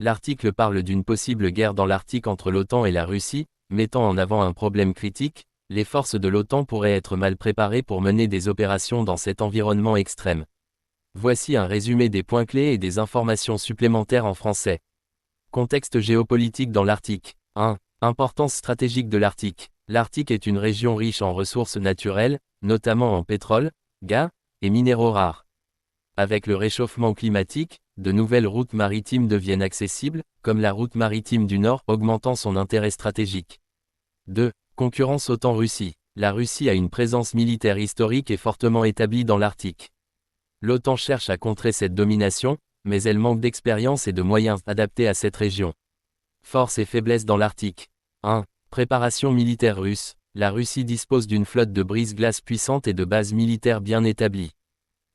L'article parle d'une possible guerre dans l'Arctique entre l'OTAN et la Russie, mettant en avant un problème critique. Les forces de l'OTAN pourraient être mal préparées pour mener des opérations dans cet environnement extrême. Voici un résumé des points clés et des informations supplémentaires en français. Contexte géopolitique dans l'Arctique. 1. Importance stratégique de l'Arctique. L'Arctique est une région riche en ressources naturelles, notamment en pétrole, gaz et minéraux rares. Avec le réchauffement climatique, de nouvelles routes maritimes deviennent accessibles, comme la route maritime du Nord, augmentant son intérêt stratégique. 2. Concurrence OTAN-Russie. La Russie a une présence militaire historique et fortement établie dans l'Arctique. L'OTAN cherche à contrer cette domination, mais elle manque d'expérience et de moyens adaptés à cette région. Forces et faiblesses dans l'Arctique. 1. Préparation militaire russe. La Russie dispose d'une flotte de brise-glace puissante et de bases militaires bien établies.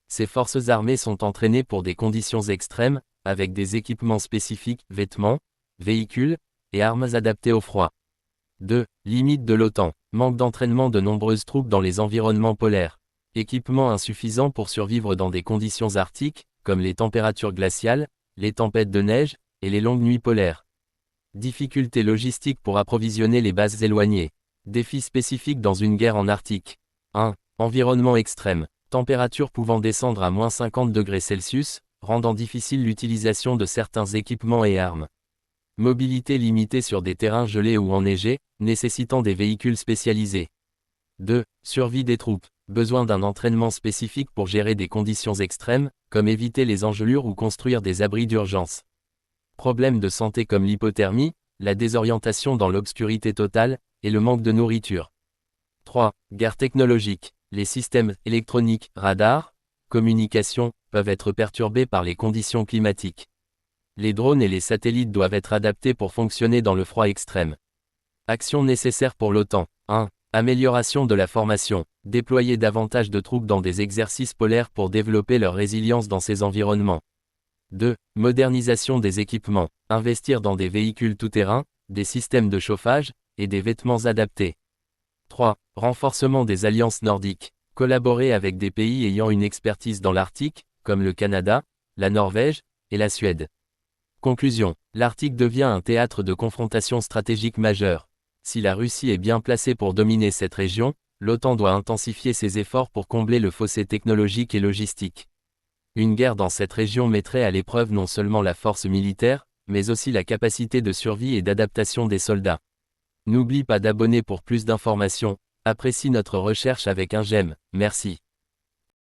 Ses forces armées sont entraînées pour des conditions extrêmes, avec des équipements spécifiques, vêtements, véhicules, et armes adaptées au froid. 2. Limite de l'OTAN. Manque d'entraînement de nombreuses troupes dans les environnements polaires. Équipement insuffisant pour survivre dans des conditions arctiques, comme les températures glaciales, les tempêtes de neige, et les longues nuits polaires. Difficultés logistiques pour approvisionner les bases éloignées. Défis spécifiques dans une guerre en Arctique. 1. Environnement extrême. Température pouvant descendre à moins 50 degrés Celsius, rendant difficile l'utilisation de certains équipements et armes. Mobilité limitée sur des terrains gelés ou enneigés, nécessitant des véhicules spécialisés. 2. Survie des troupes. Besoin d'un entraînement spécifique pour gérer des conditions extrêmes, comme éviter les engelures ou construire des abris d'urgence. Problèmes de santé comme l'hypothermie, la désorientation dans l'obscurité totale, et le manque de nourriture. 3. Guerre technologique. Les systèmes électroniques, radars, communications, peuvent être perturbés par les conditions climatiques. Les drones et les satellites doivent être adaptés pour fonctionner dans le froid extrême. Actions nécessaires pour l'OTAN. 1. Amélioration de la formation. Déployer davantage de troupes dans des exercices polaires pour développer leur résilience dans ces environnements. 2. Modernisation des équipements. Investir dans des véhicules tout-terrain, des systèmes de chauffage, et des vêtements adaptés. 3. Renforcement des alliances nordiques. Collaborer avec des pays ayant une expertise dans l'Arctique, comme le Canada, la Norvège, et la Suède. Conclusion. L'Arctique devient un théâtre de confrontation stratégique majeure. Si la Russie est bien placée pour dominer cette région, l'OTAN doit intensifier ses efforts pour combler le fossé technologique et logistique. Une guerre dans cette région mettrait à l'épreuve non seulement la force militaire, mais aussi la capacité de survie et d'adaptation des soldats. N'oublie pas d'abonner pour plus d'informations, apprécie notre recherche avec un j'aime, merci.